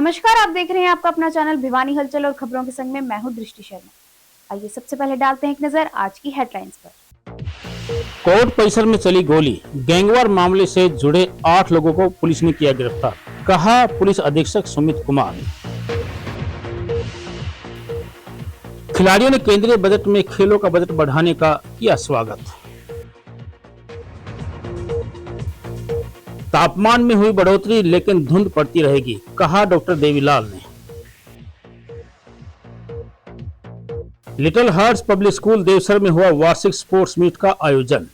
नमस्कार, आप देख रहे हैं आपका अपना चैनल भिवानी हलचल और खबरों के संग में मैं हूं दृष्टि शर्मा। आइए सबसे पहले डालते हैं एक नजर आज की हेडलाइंस पर। कोर्ट परिसर में चली गोली, गैंगवार मामले से जुड़े 8 लोगों को पुलिस ने किया गिरफ्तार, कहा पुलिस अधीक्षक सुमित कुमार। खिलाड़ियों ने केंद्रीय बजट में खेलों का बजट बढ़ाने का किया स्वागत। तापमान में हुई बढ़ोतरी लेकिन धुंध पड़ती रहेगी, कहा डॉक्टर देवीलाल ने। Little hearts public school Devsar में हुआ वार्षिक स्पोर्ट्स मीट का आयोजन।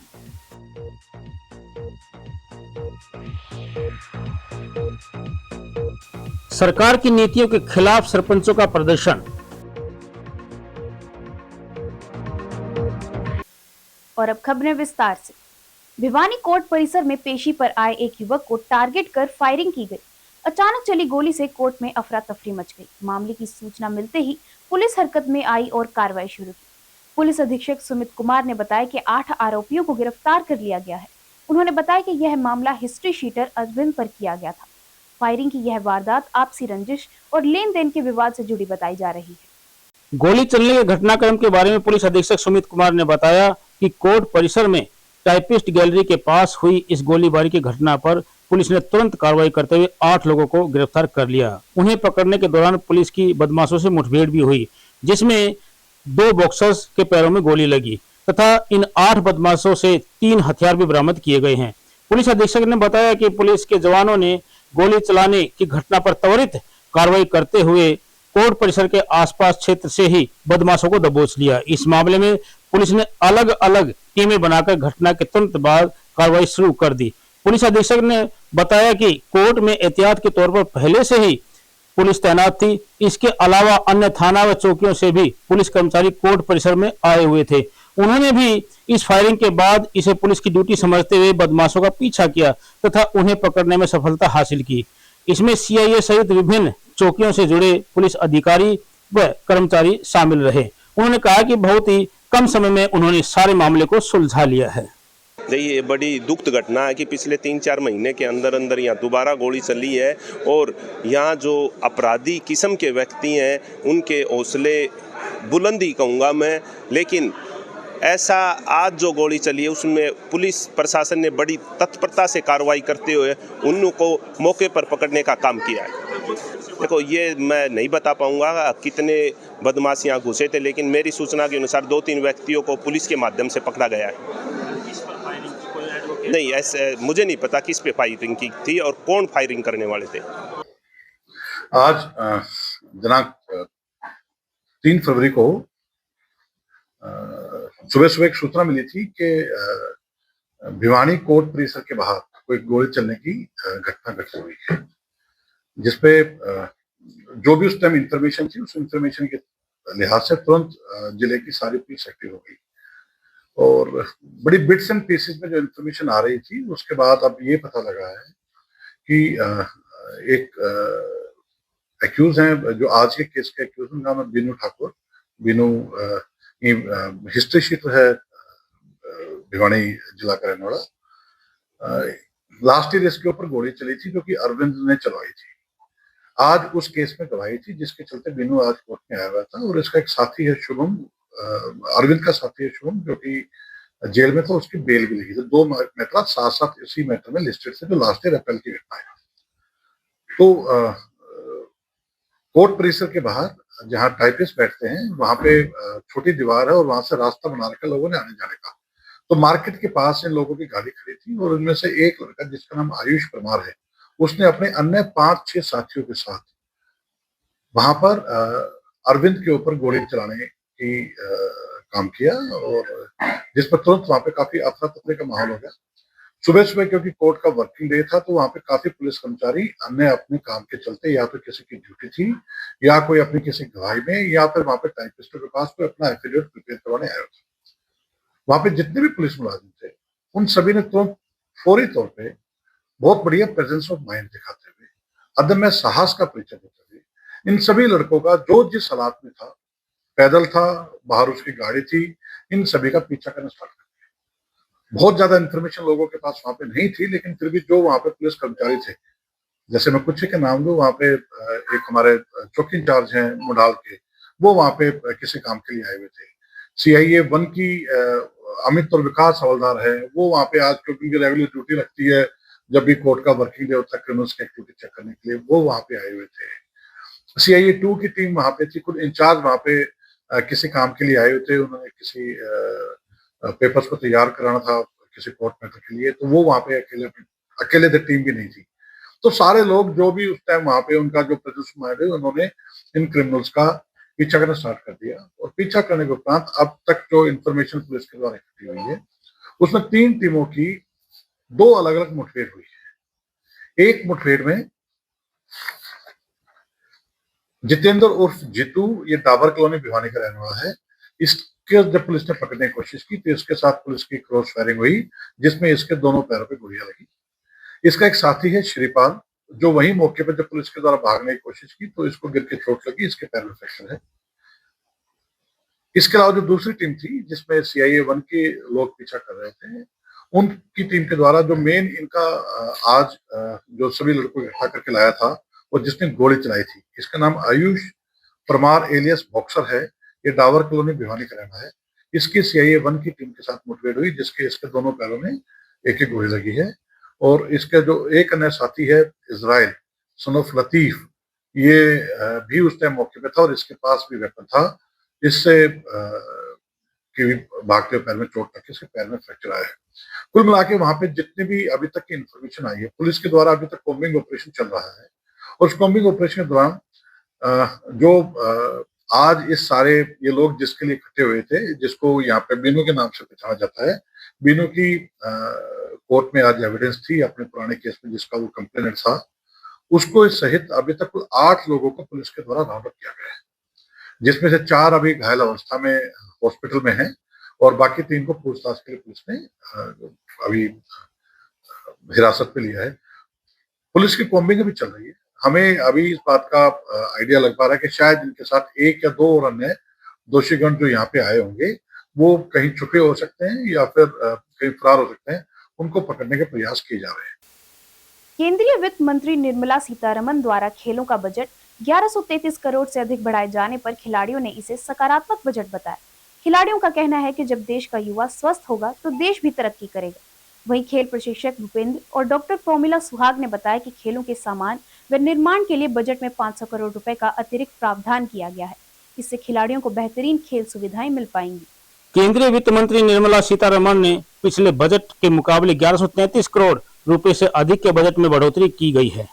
सरकार की नीतियों के खिलाफ सरपंचों का प्रदर्शन। और अब खबरें विस्तार से। भिवानी कोर्ट परिसर में पेशी पर आए एक युवक को टारगेट कर फायरिंग की गई। अचानक चली गोली से कोर्ट में अफरा तफरी मच गई। मामले की सूचना मिलते ही पुलिस हरकत में आई और कार्रवाई शुरू की। पुलिस अधीक्षक सुमित कुमार ने बताया कि 8 आरोपियों को गिरफ्तार कर लिया गया है। उन्होंने बताया कि यह मामला हिस्ट्री शीटर अरविंद पर किया गया था। फायरिंग की यह वारदात आपसी रंजिश और लेन देन के विवाद से जुड़ी बताई जा रही है। गोली चलने के घटनाक्रम के बारे में पुलिस अधीक्षक सुमित कुमार ने बताया कि कोर्ट परिसर में टाइपिस्ट गैलरी के पास हुई इस गोलीबारी की घटना पर पुलिस ने तुरंत कार्रवाई करते हुए 8 लोगों को गिरफ्तार कर लिया। उन्हें पकड़ने के दौरान पुलिस की बदमाशों से मुठभेड़ भी हुई, जिसमें 2 बॉक्सर्स के पैरों में गोली लगी तथा इन 8 बदमाशों से 3 हथियार भी बरामद किए गए हैं। पुलिस अधीक्षक ने बताया कि पुलिस के जवानों ने गोली चलाने की घटना पर त्वरित कार्रवाई करते हुए कोर्ट परिसर के आसपास क्षेत्र से ही बदमाशों को दबोच लिया। इस मामले में पुलिस ने अलग अलग टीमें बनाकर घटना के तुरंत बाद कार्रवाई शुरू कर दी। पुलिस अधीक्षक ने बताया कि कोर्ट में एहतियात के तौर पर पहले से ही पुलिस तैनात थी। इसके अलावा अन्य थाना व चौकियों से भी पुलिस कर्मचारी कोर्ट परिसर में आए हुए थे। उन्होंने भी इस फायरिंग के बाद इसे पुलिस की ड्यूटी समझते हुए बदमाशों का पीछा किया तथा उन्हें पकड़ने में सफलता हासिल की। इसमें सीआईए सहित विभिन्न चौकियों से जुड़े पुलिस अधिकारी व कर्मचारी शामिल रहे। उन्होंने कहा कि बहुत ही कम समय में उन्होंने सारे मामले को सुलझा लिया है। ये बड़ी दुखद घटना है कि पिछले 3-4 महीने के अंदर अंदर यहाँ दोबारा गोली चली है और यहाँ जो अपराधी किस्म के व्यक्ति हैं उनके हौसले बुलंदी कहूँगा मैं, लेकिन ऐसा आज जो गोली चली है उसमें पुलिस प्रशासन ने बड़ी तत्परता से कार्रवाई करते हुए उनको मौके पर पकड़ने का काम किया है। देखो, ये मैं नहीं बता पाऊंगा कितने बदमाश यहाँ घुसे थे, लेकिन मेरी सूचना के अनुसार 2-3 व्यक्तियों को पुलिस के माध्यम से पकड़ा गया है। नहीं, ऐसे मुझे नहीं पता किस पे फायरिंग की थी और कौन फायरिंग करने वाले थे। आज दिनांक 3 फरवरी को सुबह सुबह एक सूचना मिली थी कि भिवानी कोर्ट परिसर के बाहर कोई गोली चलने की घटना घट हुई है, जिसपे जो भी उस टाइम इंफॉर्मेशन थी उस इंफॉर्मेशन के लिहाज से तुरंत जिले की सारी पुलिस एक्टिव हो गई और बड़ी बिट्स एंड पीसेस में जो इंफॉर्मेशन आ रही थी उसके बाद अब ये पता लगा है कि एक एक्यूज हैं जो आज के केस के एक्यूज, उनका नाम है बीनू ठाकुर। बीनू हिस्ट्री शीटर है, भिवानी जिला का रहने वाला। लास्ट ईयर इसके ऊपर गोली चली थी जो कि अरविंद ने चलवाई थी। आज उस केस में गवाही थी जिसके चलते बीनू आज कोर्ट में आया हुआ था और इसका एक साथी है शुभम, अरविंद का साथी है शुभम, जो कि जेल में था, उसकी बेल भी लगी थी। 2 मैटर साथ साथ इसी मैटर में लिस्टेड थे जो लास्ट ईयर अप्रैल की घटना है। तो कोर्ट परिसर के बाहर जहाँ टाइपिस्ट बैठते हैं वहां पे छोटी दीवार है और वहां से रास्ता बना रखा लोगों ने आने जाने का। तो मार्केट के पास इन लोगों की गाड़ी खड़ी थी और इनमें से एक लड़का जिसका नाम आयुष परमार है, उसने अपने अन्य 5-6 साथियों के साथ वहां पर अरविंद के ऊपर गोली चलाने की काम किया और जिस पर तुरंत वहां पे काफी अफरा तफरी का माहौल हो गया। सुबह सुबह क्योंकि कोर्ट का वर्किंग डे था तो वहां पे काफी पुलिस कर्मचारी अन्य अपने काम के चलते या तो किसी की ड्यूटी थी या कोई अपनी किसी गवाही में या फिर वहां पे टाइपिस्टों के पास कोई अपना एफिडेविट प्रिपेयर करवाने आया था। वहां पे जितने भी पुलिस मुलाजिम थे उन सभी ने तुरंत फौरी तौर पे बहुत बढ़िया प्रेजेंस ऑफ माइंड दिखाते हुए, अदम्य साहस का परिचय देते हुए इन सभी लड़कों का जो जिस हालात में था, पैदल था, बाहर उसकी गाड़ी थी, इन सभी का पीछा करना स्टार्ट कर दिया। बहुत ज्यादा इंफॉर्मेशन लोगों के पास वहां पे नहीं थी, लेकिन फिर भी जो वहां पे पुलिस कर्मचारी थे जैसे मैं कुछ के नाम लूँ, वहाँ पे एक हमारे चौकी इंचार्ज हैं मुडाल के, वो वहाँ पे किसी काम के लिए आए हुए थे। सीआईए 1 की अमित और विकास हवलदार है, वो वहाँ पे आज क्योंकि उनकी रेगुलर ड्यूटी लगती है, जब भी कोर्ट का वर्किंग डे होता है क्रिमिनल्स की एक्टिविटी चेक करने के लिए, वो वहाँ पे आए हुए थे। सीआईए 2 की टीम वहाँ पे थी, कुछ इंचार्ज वहाँ पे किसी काम के लिए आए हुए थे, उन्होंने किसी पेपर्स को तैयार कराना था किसी कोर्ट मैटर के लिए, तो वो वहाँ पे अकेले थे, टीम भी नहीं थी। तो सारे लोग जो भी उस टाइम वहाँ पे उनका जो प्रोड्यूस माइंड है, उन्होंने इन क्रिमिनल्स का पीछा करना स्टार्ट कर दिया, और पीछा करने के उपरांत अब तक जो इन्फॉर्मेशन पुलिस के द्वारा इकट्ठी हुई है, उसमें 3 टीमों की 2 अलग-अलग मुठभेड़ हुई है। एक मुठभेड़ में जितेंद्र उर्फ जीतू, ये डाबर कॉलोनी भिवानी का रहने वाला है। इसके जब पुलिस ने पकड़ने की कोशिश की तो इसके साथ पुलिस की क्रॉस फायरिंग हुई, जिसमें इसके दोनों पैरों पे गोलियां लगी। इसका एक साथी है श्रीपाल, जो वही मौके पर जब पुलिस के द्वारा भागने की कोशिश की तो इसको गिर के चोट लगी, इसके पैर में फ्रैक्चर है। इसके अलावा जो दूसरी टीम थी जिसमें सीआईए 1 के लोग पीछा कर रहे थे, उनकी टीम के द्वारा जो मेन इनका आज जो सभी लड़कों को इकट्ठा करके लाया था और जिसने गोली चलाई थी, इसका नाम आयुष परमार एलियस बॉक्सर है। ये डावर कॉलोनी भिवानी का रहना है। इसकी सीआईए 1 की टीम के साथ मुठभेड़ हुई, जिसके इसके दोनों पैरों में एक एक गोली लगी है, और इसका जो एक अन्य साथी है इजराइल सन ऑफ लतीफ, ये भी उस टाइम मौके पे था और इसके पास भी वेपन था। इससे कि भागते हुए पैर में चोट लग के इसके पैर में फ्रैक्चर आया है। कुल मिला के वहां पे जितने भी अभी तक की इंफॉर्मेशन आई है, पुलिस के द्वारा अभी तक कॉम्बिंग ऑपरेशन चल रहा है, और उस कॉम्बिंग ऑपरेशन के दौरान जो आज इस सारे ये लोग जिसके लिए इकट्ठे हुए थे, जिसको यहाँ पे बीनू के नाम से पहचाना जाता है, बीनू की कोर्ट में आज एविडेंस थी अपने पुराने केस में जिसका वो कंप्लेनेंट था, उसको सहित अभी तक कुल 8 लोगों को पुलिस के द्वारा राउंड अप किया गया है, जिसमें से 4 अभी घायल अवस्था में हॉस्पिटल में हैं, और बाकी 3 को पूछताछ के लिए पुलिस ने अभी हिरासत में लिया है। पुलिस की कॉम्बिंग अभी चल रही है। हमें अभी इस बात का आइडिया लग पा रहा है कि शायद इनके साथ 1 या 2 और अन्य दोषीगण जो यहाँ पे आए होंगे, वो कहीं छुपे हो सकते हैं या फिर कहीं फरार हो सकते हैं। उनको पकड़ने के प्रयास किए जा रहे हैं। केंद्रीय वित्त मंत्री निर्मला सीतारमण द्वारा खेलों का बजट 1133 करोड़ से अधिक बढ़ाए जाने पर खिलाड़ियों ने इसे सकारात्मक बजट बताया। खिलाड़ियों का कहना है कि जब देश का युवा स्वस्थ होगा तो देश भी तरक्की करेगा। वहीं खेल प्रशिक्षक भूपेंद्र और डॉक्टर प्रोमिला सुहाग ने बताया कि खेलों के सामान व निर्माण के लिए बजट में 500 करोड़ रुपए का अतिरिक्त प्रावधान किया गया है। इससे खिलाड़ियों को बेहतरीन खेल सुविधाएं मिल पाएंगी। केंद्रीय वित्त मंत्री निर्मला सीतारमण ने पिछले बजट के मुकाबले 1133 करोड़ रुपए से अधिक के बजट में बढ़ोतरी की गई है।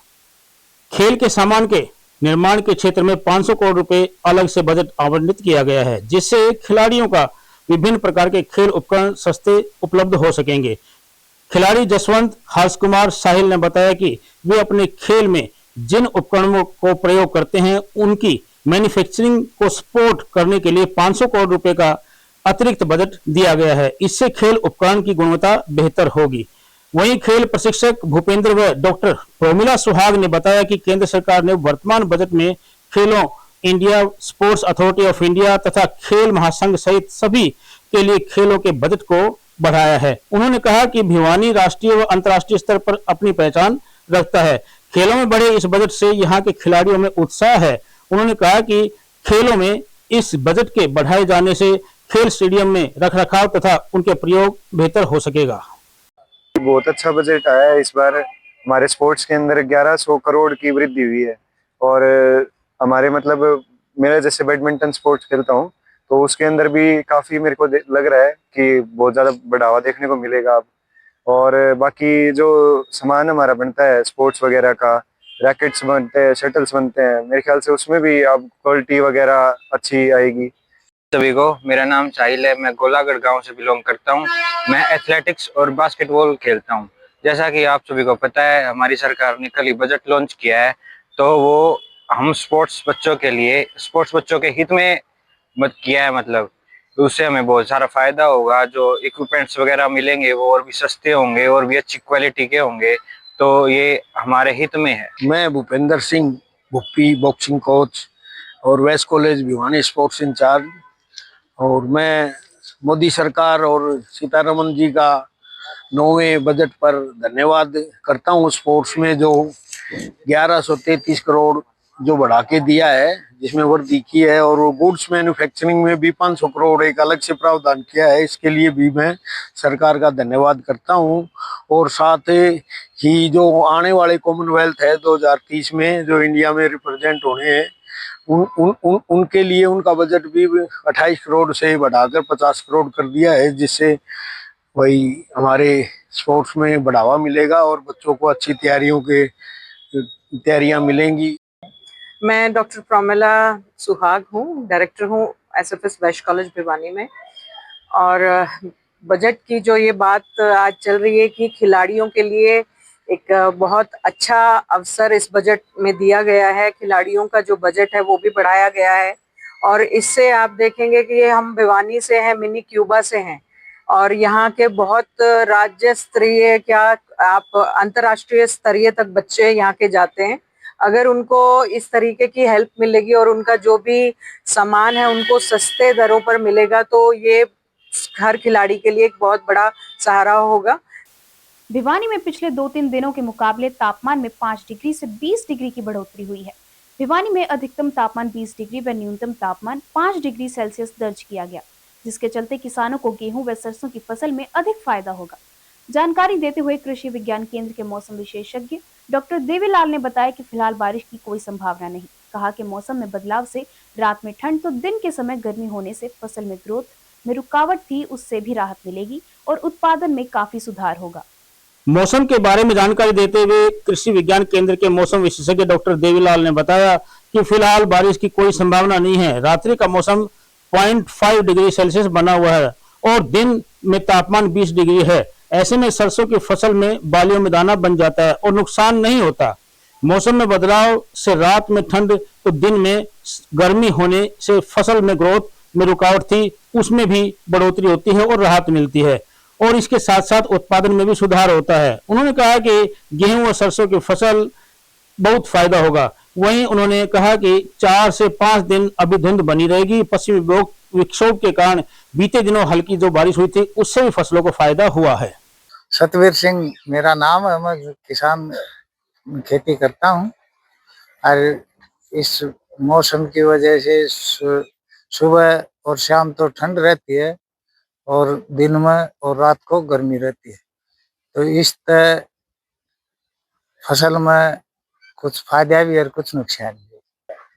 खेल के सामान के निर्माण के क्षेत्र में 500 करोड़ रुपए अलग से बजट आवंटित किया गया है, जिससे खिलाड़ियों का विभिन्न प्रकार के खेल उपकरण सस्ते उपलब्ध हो सकेंगे। खिलाड़ी जसवंत हर्ष कुमार साहिल ने बताया कि वे अपने खेल में जिन उपकरणों को प्रयोग करते हैं, उनकी मैन्युफैक्चरिंग को सपोर्ट करने के लिए 500 करोड़ रुपए का अतिरिक्त बजट दिया गया है। इससे खेल उपकरण की गुणवत्ता बेहतर होगी। वहीं खेल प्रशिक्षक भूपेंद्र व डॉक्टर प्रोमिला सुहाग ने बताया कि केंद्र सरकार ने वर्तमान बजट में खेलों India, sports authority of India तथा खेल महासंघ सहित सभी के लिए खेलों के बजट को बढ़ाया है। उन्होंने कहा कि भिवानी राष्ट्रीय व अंतर्राष्ट्रीय स्तर पर अपनी पहचान रखता है। खेलों में बढ़े इस बजट से यहाँ के खिलाड़ियों में उत्साह है। उन्होंने कहा कि खेलों में इस बजट के बढ़ाए जाने से खेल स्टेडियम में रखरखाव तथा उनके प्रयोग बेहतर हो सकेगा। बहुत अच्छा बजट आया है इस बार। हमारे स्पोर्ट्स के अंदर 1100 करोड़ की वृद्धि हुई है, और हमारे मतलब मेरा जैसे बैडमिंटन स्पोर्ट्स खेलता हूँ, तो उसके अंदर भी काफी मेरे को लग रहा है कि बहुत ज्यादा बढ़ावा देखने को मिलेगा अब। और बाकी जो सामान हमारा बनता है स्पोर्ट्स वगैरह का, रैकेट्स बनते हैं, शटल्स बनते हैं, मेरे ख्याल से उसमें भी अब क्वालिटी वगैरह अच्छी आएगी। सभी को, मेरा नाम साहिल है। मैं गोलागढ़ गांव से बिलोंग करता हूं। मैं एथलेटिक्स और बास्केटबॉल खेलता हूं। जैसा कि आप सभी को पता है, हमारी सरकार ने कल ही बजट लॉन्च किया है, तो वो हम स्पोर्ट्स बच्चों के लिए, स्पोर्ट्स बच्चों के हित में मत किया है। मतलब उससे हमें बहुत सारा फायदा होगा। जो इक्विपमेंट्स वगैरह मिलेंगे वो और भी सस्ते होंगे और भी अच्छी क्वालिटी के होंगे, तो ये हमारे हित में है। मैं भूपेंद्र सिंह भुप्पी, बॉक्सिंग कोच और west college Bhiwani sports incharge, और मैं मोदी सरकार और सीतारमण जी का 9वें बजट पर धन्यवाद करता हूँ। स्पोर्ट्स में जो 1133 करोड़ जो बढ़ा के दिया है, जिसमें वृद्धि की है, और वो गुड्स मैन्युफैक्चरिंग में भी 500 करोड़ एक अलग से प्रावधान किया है। इसके लिए भी मैं सरकार का धन्यवाद करता हूं। और साथ ही जो आने वाले कॉमनवेल्थ है 2030 में जो इंडिया में रिप्रेजेंट होने हैं, उनके लिए उनका बजट भी 28 करोड़ से बढ़ाकर 50 करोड़ कर दिया है, जिससे वही हमारे स्पोर्ट्स में बढ़ावा मिलेगा और बच्चों को अच्छी तैयारियां मिलेंगी। मैं डॉक्टर प्रोमिला सुहाग हूँ, डायरेक्टर हूँ एसएफएस वैश्य कॉलेज भिवानी में। और बजट की जो ये बात आज चल रही है कि खिलाड़ियों के लिए एक बहुत अच्छा अवसर इस बजट में दिया गया है। खिलाड़ियों का जो बजट है वो भी बढ़ाया गया है, और इससे आप देखेंगे कि हम भिवानी से हैं, मिनी क्यूबा से हैं, और यहाँ के बहुत राज्य स्तरीय क्या आप अंतर्राष्ट्रीय स्तरीय तक बच्चे यहाँ के जाते हैं। अगर उनको इस तरीके की हेल्प मिलेगी और उनका जो भी सामान है उनको सस्ते दरों पर मिलेगा, तो ये हर खिलाड़ी के लिए एक बहुत बड़ा सहारा होगा। भिवानी में पिछले 2-3 दिनों के मुकाबले तापमान में 5 डिग्री से 20 डिग्री की बढ़ोतरी हुई है। भिवानी में अधिकतम तापमान 20 डिग्री व न्यूनतम तापमान 5 डिग्री सेल्सियस दर्ज किया गया, जिसके चलते किसानों को गेहूं व सरसों की फसल में अधिक फायदा होगा। जानकारी देते हुए कृषि विज्ञान केंद्र के मौसम विशेषज्ञ डॉक्टर देवीलाल ने बताया कि फिलहाल बारिश की कोई संभावना नहीं। कहा कि मौसम में बदलाव से रात में ठंड तो दिन के समय गर्मी होने से फसल में ग्रोथ में रुकावट थी, उससे भी राहत मिलेगी और उत्पादन में काफी सुधार होगा। मौसम के बारे में जानकारी देते हुए कृषि विज्ञान केंद्र के मौसम विशेषज्ञ डॉक्टर देवीलाल ने बताया कि फिलहाल बारिश की कोई संभावना नहीं है। रात्रि का मौसम 0.5 डिग्री सेल्सियस बना हुआ है और दिन में तापमान 20 डिग्री है। ऐसे में सरसों की फसल में बालियों में दाना बन जाता है और नुकसान नहीं होता। मौसम में बदलाव से रात में ठंड तो दिन में गर्मी होने से फसल में ग्रोथ में रुकावट थी, उसमें भी बढ़ोतरी होती है और राहत मिलती है, और इसके साथ साथ उत्पादन में भी सुधार होता है। उन्होंने कहा कि गेहूं और सरसों की फसल बहुत फायदा होगा। वहीं उन्होंने कहा कि 4 से 5 दिन अभी धुंध बनी रहेगी। पश्चिमी विक्षोभ के कारण बीते दिनों हल्की जो बारिश हुई थी उससे भी फसलों को फायदा हुआ है। सतवीर सिंह मेरा नाम है, मैं किसान खेती करता हूँ। और इस मौसम की वजह से सुबह और शाम तो ठंड रहती है और दिन में और रात को गर्मी रहती है, तो इस तरह फसल में कुछ फायदा भी और कुछ नुकसान भी।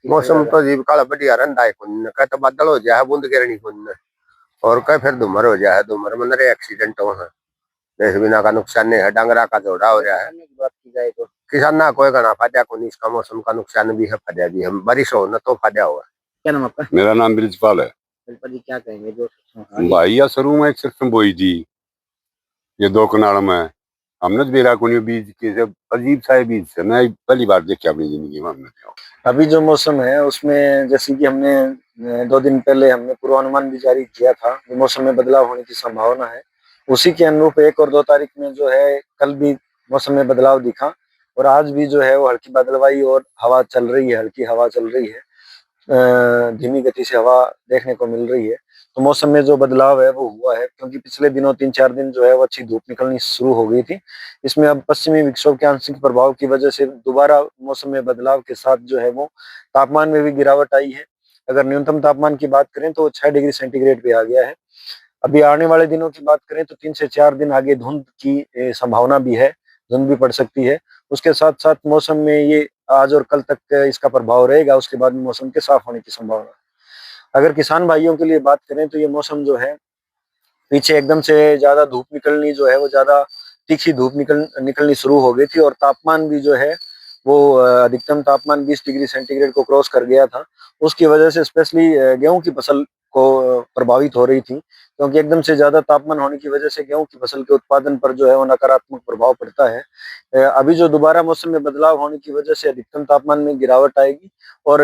मौसम तो जीव काला बढ़िया रंधा है, कह तो बादल हो जाए बूंद गिरनी कुन और कह फिर धुमर हो जाए, धुमर में नरे एक्सीडेंट हो है, देश बिना का नुकसान नहीं है, डांगरा का जोड़ा हो रहा है। बात की जाए तो किसान ना कोई घना फायदा को नहीं, इसका मौसम का नुकसान भी है, फायदा भी हम बारिश हो न तो फायदा हुआ। क्या नाम आपका? मेरा नाम ब्रिजपाल है। जी क्या कहेंगे जो भाई या शुरू में एक सिस्टम बोई थी ये 2 कनाल में, हमने बेरा को बीज के अजीब सा बीज से मैं पहली बार देखा अपनी जिंदगी में। हमने अभी जो मौसम है उसमें जैसे कि हमने 2 दिन पहले हमने पूर्वानुमान भी जारी किया था, मौसम में बदलाव होने की संभावना है। उसी के अनुरूप 1 और 2 तारीख में जो है कल भी मौसम में बदलाव दिखा, और आज भी जो है वो हल्की बादलवाई और हवा चल रही है, हल्की हवा चल रही है, धीमी गति से हवा देखने को मिल रही है। तो मौसम में जो बदलाव है वो हुआ है, क्योंकि पिछले दिनों 3-4 दिन जो है वो अच्छी धूप निकलनी शुरू हो गई थी। इसमें अब पश्चिमी विक्षोभ के आंशिक प्रभाव की वजह से दोबारा मौसम में बदलाव के साथ जो है वो तापमान में भी गिरावट आई है। अगर न्यूनतम तापमान की बात करें तो 6 डिग्री सेंटीग्रेड पे आ गया है। अभी आने वाले दिनों की बात करें तो 3 से 4 दिन आगे धुंध की संभावना भी है, धुंध भी पड़ सकती है। उसके साथ साथ मौसम में ये आज और कल तक इसका प्रभाव रहेगा, उसके बाद में मौसम के साफ होने की संभावना है। अगर किसान भाइयों के लिए बात करें तो ये मौसम जो है पीछे एकदम से ज्यादा धूप निकलनी जो है वो ज्यादा तीखी धूप निकलनी शुरू हो गई थी, और तापमान भी जो है वो अधिकतम तापमान 20 डिग्री सेंटीग्रेड को क्रॉस कर गया था। उसकी वजह से स्पेशली गेहूं की फसल को प्रभावित हो रही थी, क्योंकि एकदम से ज्यादा तापमान होने की वजह से गेहूं की फसल के उत्पादन पर जो है वो नकारात्मक प्रभाव पड़ता है। अभी जो दोबारा मौसम में बदलाव होने की वजह से अधिकतम तापमान में गिरावट आएगी, और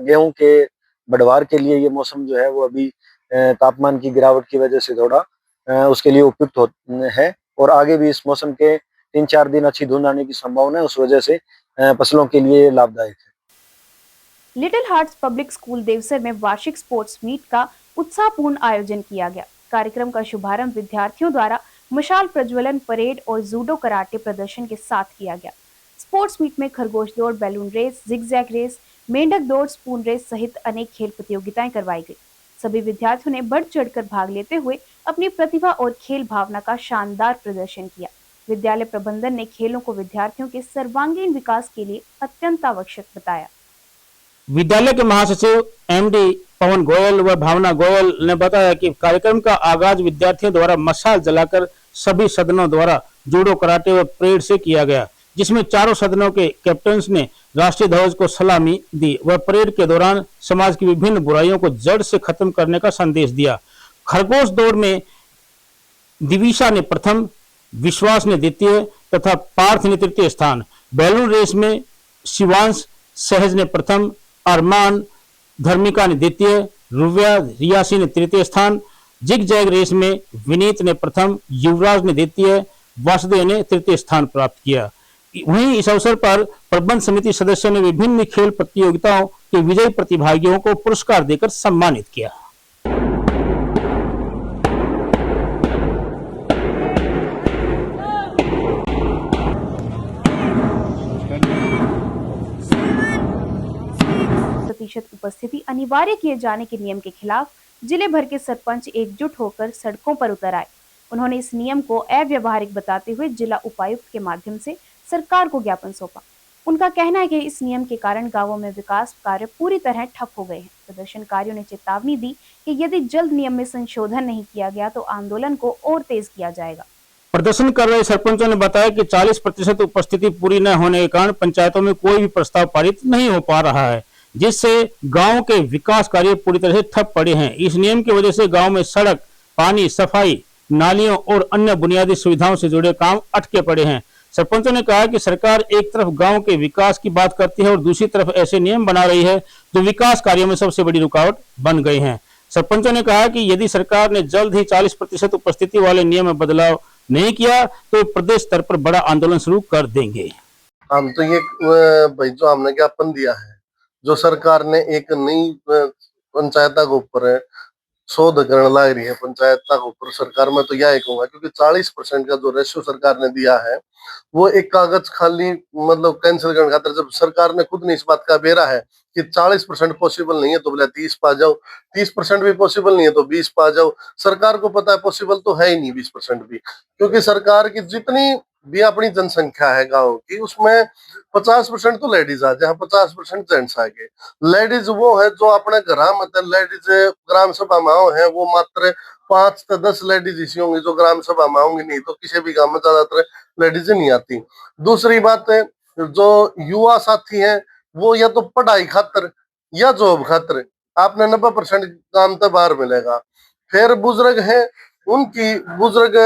गेहूं के बढ़वार के लिए ये मौसम जो है वो अभी तापमान की गिरावट की वजह से थोड़ा उसके लिए उपयुक्त है, और आगे भी इस मौसम के 3-4 दिन अच्छी धुंध आने की संभावना है, उस वजह से फसलों के लिए लाभदायक है। Little hearts public school Devsar में वार्षिक स्पोर्ट्स मीट का उत्साहपूर्ण आयोजन किया गया। कार्यक्रम का शुभारंभ विद्यार्थियों द्वारा मशाल प्रज्वलन, परेड और जूडो कराटे प्रदर्शन के साथ किया गया। स्पोर्ट्स मीट में खरगोश दौड़, बैलून रेस, जिगजैग रेस, मेंढक दौड़, स्पून रेस सहित अनेक खेल प्रतियोगिताएं करवाई गई। सभी विद्यार्थियों ने बढ़ चढ़कर भाग लेते हुए अपनी प्रतिभा और खेल भावना का शानदार प्रदर्शन किया। विद्यालय प्रबंधन ने खेलों को विद्यार्थियों के सर्वांगीण विकास के लिए अत्यंत आवश्यक बताया। विद्यालय के महासचिव एमडी पवन गोयल व भावना गोयल ने बताया कि कार्यक्रम का आगाज विद्यार्थियों द्वारा मशाल जलाकर सभी सदनों द्वारा जूडो, कराटे व परेड से किया गया, जिसमें चारों सदनों के कैप्टन्स ने राष्ट्रीय ध्वज को सलामी दी व परेड के दौरान समाज की विभिन्न बुराइयों को जड़ से खत्म करने का संदेश दिया। खरगोश दौड़ में दिविशा ने प्रथम, विश्वास ने द्वितीय तथा पार्थ ने तृतीय स्थान। बैलून रेस में शिवांश सहज ने प्रथम, अरमान धर्मिका ने द्वितीय, रुव्या रियासी ने तृतीय स्थान। जिग जैग रेस में विनीत ने प्रथम, युवराज ने द्वितीय, वासुदेव ने तृतीय स्थान प्राप्त किया। वहीं इस अवसर पर प्रबंध समिति सदस्यों ने विभिन्न खेल प्रतियोगिताओं के विजयी प्रतिभागियों को पुरस्कार देकर सम्मानित किया। प्रतिशत उपस्थिति अनिवार्य किए जाने के नियम के खिलाफ जिले भर के सरपंच एकजुट होकर सड़कों पर उतर आए। उन्होंने इस नियम को अव्यावहारिक बताते हुए जिला उपायुक्त के माध्यम से सरकार को ज्ञापन सौंपा। उनका कहना है कि इस नियम के कारण गांवों में विकास कार्य पूरी तरह ठप हो गए हैं। प्रदर्शनकारियों ने चेतावनी दी कि यदि जल्द नियम में संशोधन नहीं किया गया तो आंदोलन को और तेज किया जाएगा। प्रदर्शन कर रहे सरपंचों ने बताया कि 40% उपस्थिति पूरी न होने के कारण पंचायतों में कोई भी प्रस्ताव पारित नहीं हो पा रहा है, जिससे गांव के विकास कार्य पूरी तरह से ठप पड़े हैं। इस नियम की वजह से गांव में सड़क, पानी, सफाई, नालियों और अन्य बुनियादी सुविधाओं से जुड़े काम अटके पड़े हैं। सरपंचों ने कहा कि सरकार एक तरफ गांव के विकास की बात करती है और दूसरी तरफ ऐसे नियम बना रही है जो विकास कार्यों में सबसे बड़ी रुकावट बन गए हैं। सरपंचों ने कहा कि यदि सरकार ने जल्द ही 40% उपस्थिति वाले नियम में बदलाव नहीं किया तो प्रदेश स्तर पर बड़ा आंदोलन शुरू कर देंगे। हम तो ये भाई जो हमने ज्ञापन दिया है, जो सरकार ने एक नई पंचायत के ऊपर शोध करने लग रही है पंचायत के ऊपर, सरकार में तो यह कहूंगा क्योंकि 40% का जो रेशियो सरकार ने दिया है वो एक कागज खाली मतलब कैंसिल करने खातिर, जब सरकार ने खुद ने इस बात का बेरा है कि 40% पॉसिबल नहीं है तो बोले 30 पा जाओ, 30% भी पॉसिबल नहीं है तो 20 पा जाओ। सरकार को पता है पॉसिबल तो है ही नहीं 20% भी, क्योंकि सरकार की जितनी भी अपनी जनसंख्या है गांव की उसमें 50% तो लेडीज आ जाए, 50% जेंट्स आ गए। लेडीज वो है जो अपने घर में लेडीज ग्राम सभा में है वो मात्र 5 से 10 लेडीज इसी होंगी जो ग्राम सभा में होंगी, नहीं तो किसी भी गांव में ज्यादातर लेडीज नहीं आती। दूसरी बात है जो युवा साथी हैं वो या तो पढ़ाई खातर या जॉब खातर आपने 90% काम तो बाहर मिलेगा। फिर बुजुर्ग हैं, उनकी बुजुर्ग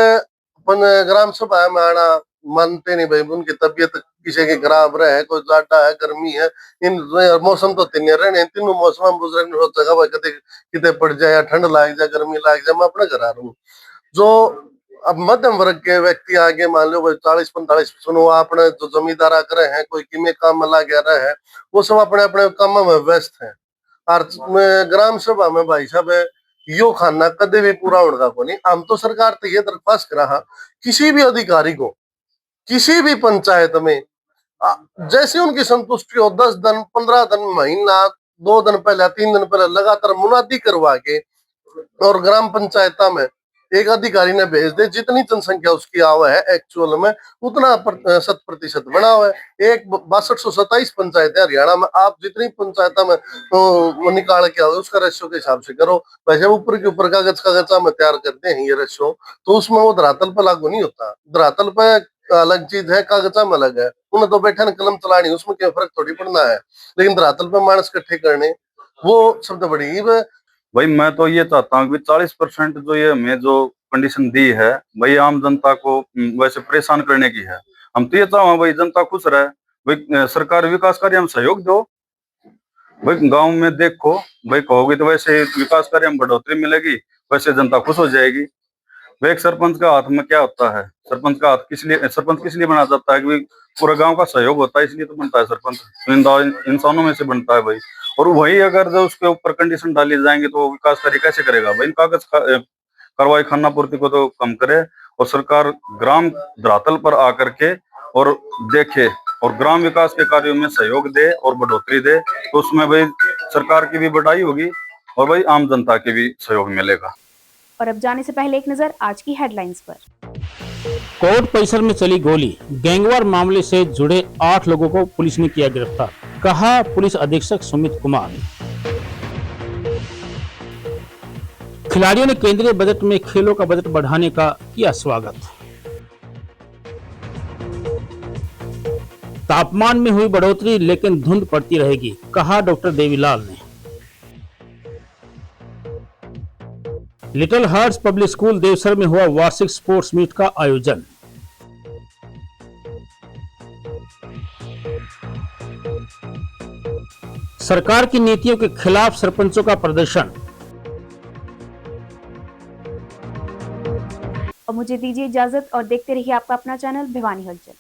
ग्राम सभा में आना मानते नहीं भाई, उनकी तबीयत किसी की खराब रहे, कोई जाटा है, गर्मी है, इन मौसम तो तीन रहे, तीनों मौसम में बुजुर्ग ने सोचा भाई कते किते पड़ जाए या ठंड लाग जाए, गर्मी लाग जाए, मैं अपने घर आ रहा हूँ। जो अब मध्यम वर्ग के व्यक्ति आगे मान लो भाई 40-45 सुनो आपने जो जमींदार करे हैं, कोई किमे काम में लगे रहे हैं, वो सब अपने अपने काम में व्यस्त हैं। और ग्राम सभा में भाई साहब यो खाना कदे भी पूरा होगा को नहीं। हम तो सरकार तो ये दरख्वास्त करा किसी भी अधिकारी को किसी भी पंचायत में जैसे उनकी संतुष्टि हो 10 दिन 15 दिन महीना 2 दिन पहले 3 दिन पहले लगातार मुनादी करवा के और ग्राम पंचायत में एक अधिकारी ने भेज दे, जितनी जनसंख्या उसकी आवा है एक्चुअल में उतना 100% बना हुआ है। एक 6227 पंचायत है हरियाणा में, आप जितनी पंचायत में तो निकाल के आओ उसका रेशियो के हिसाब से करो। वैसे ऊपर के ऊपर कागज में तैयार करते हैं ये रेशियो, तो उसमें वो धरातल पर लागू नहीं होता। धरातल पर अलग चीज है, कागजा में अलग है, उन्हें तो बैठे कलम चलानी, उसमें क्या फर्क थोड़ी पड़ना है, लेकिन धरातल पर मानस इकट्ठे करने वो शब्द बड़ी भाई। मैं तो ये चाहता हूँ कि 40% जो ये हमें जो कंडीशन दी है भाई आम जनता को वैसे परेशान करने की है। हम तो ये चाहते भाई जनता खुश रहे, भाई सरकार विकास कार्य हम सहयोग दो, भाई गांव में देखो भाई कहोगे तो वैसे विकास कार्य में बढ़ोतरी मिलेगी, वैसे जनता खुश हो जाएगी। भाई एक सरपंच का हाथ में क्या होता है, सरपंच का हाथ सरपंच किस लिए बना जाता है कि पूरा गांव का सहयोग होता है, इसलिए तो बनता है सरपंच, इंसानों में से बनता है भाई। और वही अगर जो उसके ऊपर कंडीशन डाली जाएंगे तो विकास कार्य कैसे करेगा भाई। कागज कार्रवाई खाना पूर्ति को तो कम करे और सरकार ग्राम धरातल पर आकर के और देखे और ग्राम विकास के कार्यों में सहयोग दे और बढ़ोतरी दे, तो उसमें भाई सरकार की भी बढ़ाई होगी और भाई आम जनता की भी सहयोग मिलेगा। और अब जाने से पहले एक नजर आज की हेडलाइंस पर। कोर्ट परिसर में चली गोली, गैंगवार मामले से जुड़े 8 लोगों को पुलिस ने किया गिरफ्तार, कहा पुलिस अधीक्षक सुमित कुमार। खिलाड़ियों ने केंद्रीय बजट में खेलों का बजट बढ़ाने का किया स्वागत। तापमान में हुई बढ़ोतरी लेकिन धुंध पड़ती रहेगी, कहा डॉक्टर देवीलाल ने। Little hearts public school Devsar में हुआ वार्षिक स्पोर्ट्स मीट का आयोजन। सरकार की नीतियों के खिलाफ सरपंचों का प्रदर्शन। और मुझे दीजिए इजाजत और देखते रहिए आपका अपना चैनल भिवानी हलचल।